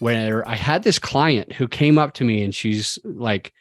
where I had this client who came up to me and she's like,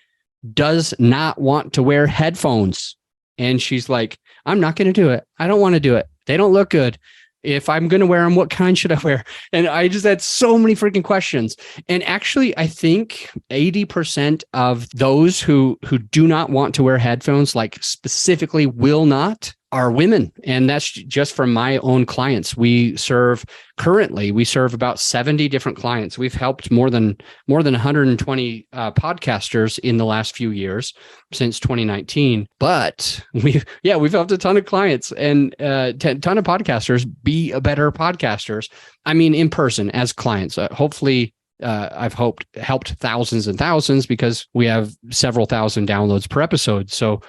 does not want to wear headphones. And she's like, I'm not going to do it. I don't want to do it. They don't look good. If I'm going to wear them, what kind should I wear? And I just had so many freaking questions. And actually, I think 80% of those who do not want to wear headphones, like specifically will not, are women. And that's just from my own clients. We serve about 70 different clients. We've helped more than 120 podcasters in the last few years since 2019. But we've helped a ton of clients and a ton of podcasters be a better podcasters. I mean, in person as clients. Hopefully, I've helped thousands and thousands because we have several thousand downloads per episode. So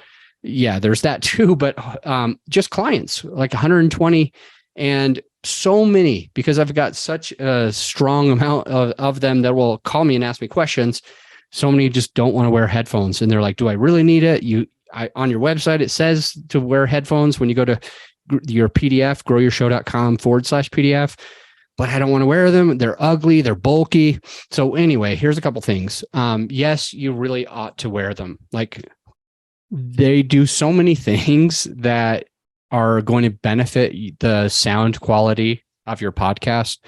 yeah, there's that too, but just clients, like 120 and so many, because I've got such a strong amount of them that will call me and ask me questions. So many just don't want to wear headphones. And they're like, do I really need it? On your website, it says to wear headphones when you go to your PDF, growyourshow.com/PDF, but I don't want to wear them. They're ugly. They're bulky. So anyway, here's a couple things. Yes, you really ought to wear them. Like, they do so many things that are going to benefit the sound quality of your podcast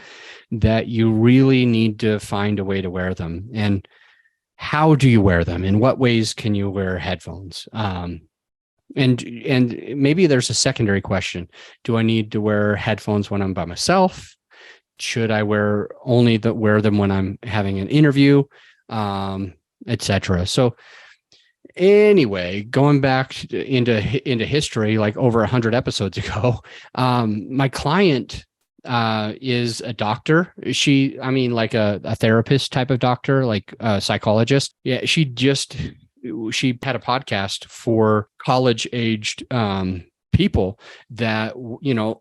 that you really need to find a way to wear them. And how do you wear them? In what ways can you wear headphones? And maybe there's a secondary question. Do I need to wear headphones when I'm by myself? Should I wear them when I'm having an interview, etc.? So anyway, going back into history, like over 100 episodes ago, my client is a doctor. Like a therapist type of doctor, like a psychologist. Yeah, she had a podcast for college-aged people that,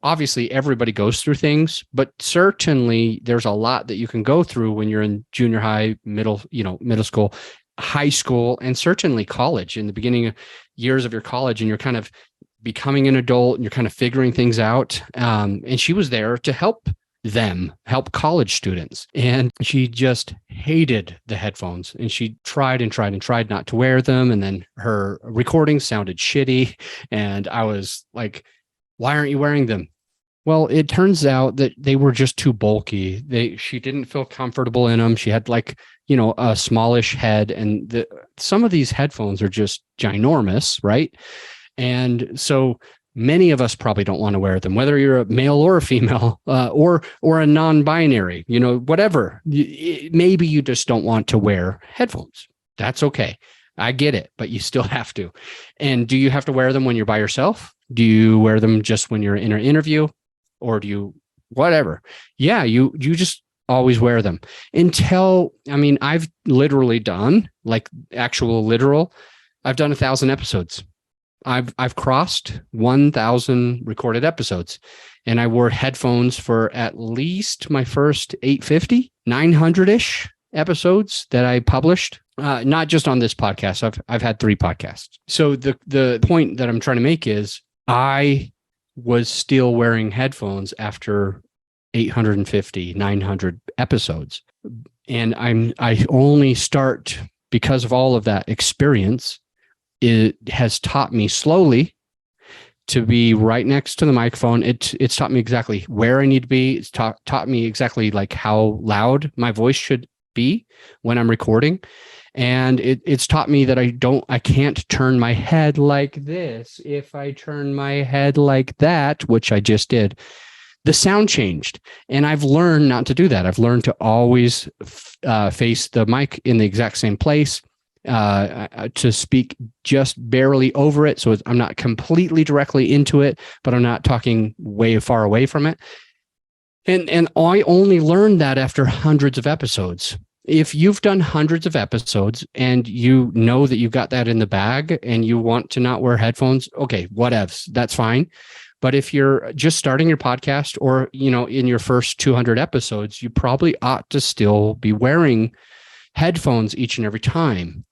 obviously everybody goes through things, but certainly there's a lot that you can go through when you're in junior high, middle school, high school, and certainly college, in the beginning years of your college, and you're kind of becoming an adult and you're kind of figuring things out. And she was there to help college students. And she just hated the headphones, and she tried and tried and tried not to wear them. And then her recordings sounded shitty. And I was like, why aren't you wearing them? Well, it turns out that they were just too bulky. She didn't feel comfortable in them. She had a smallish head, and some of these headphones are just ginormous, right? And so many of us probably don't want to wear them, whether you're a male or a female, or a non-binary, whatever. Maybe you just don't want to wear headphones. That's okay. I get it, but you still have to. And do you have to wear them when you're by yourself? Do you wear them just when you're in an interview? Or do you, whatever? Yeah, you just always wear them until, I've literally done I've done 1,000 episodes. I've crossed 1,000 recorded episodes, and I wore headphones for at least my first 850, 900-ish episodes that I published. Not just on this podcast. I've had 3 podcasts. So the point that I'm trying to make is I was still wearing headphones after 850, 900 episodes. And I only start, because of all of that experience, it has taught me slowly to be right next to the microphone. It's taught me exactly where I need to be. It's taught me exactly like how loud my voice should be when I'm recording. And it's taught me that I can't turn my head like this. If I turn my head like that, which I just did, the sound changed. And I've learned not to do that. I've learned to always face the mic in the exact same place, to speak just barely over it. So I'm not completely directly into it, but I'm not talking way far away from it. And I only learned that after hundreds of episodes. If you've done hundreds of episodes and you know that you've got that in the bag and you want to not wear headphones, okay, whatevs, that's fine. But if you're just starting your podcast, or, in your first 200 episodes, you probably ought to still be wearing headphones each and every time.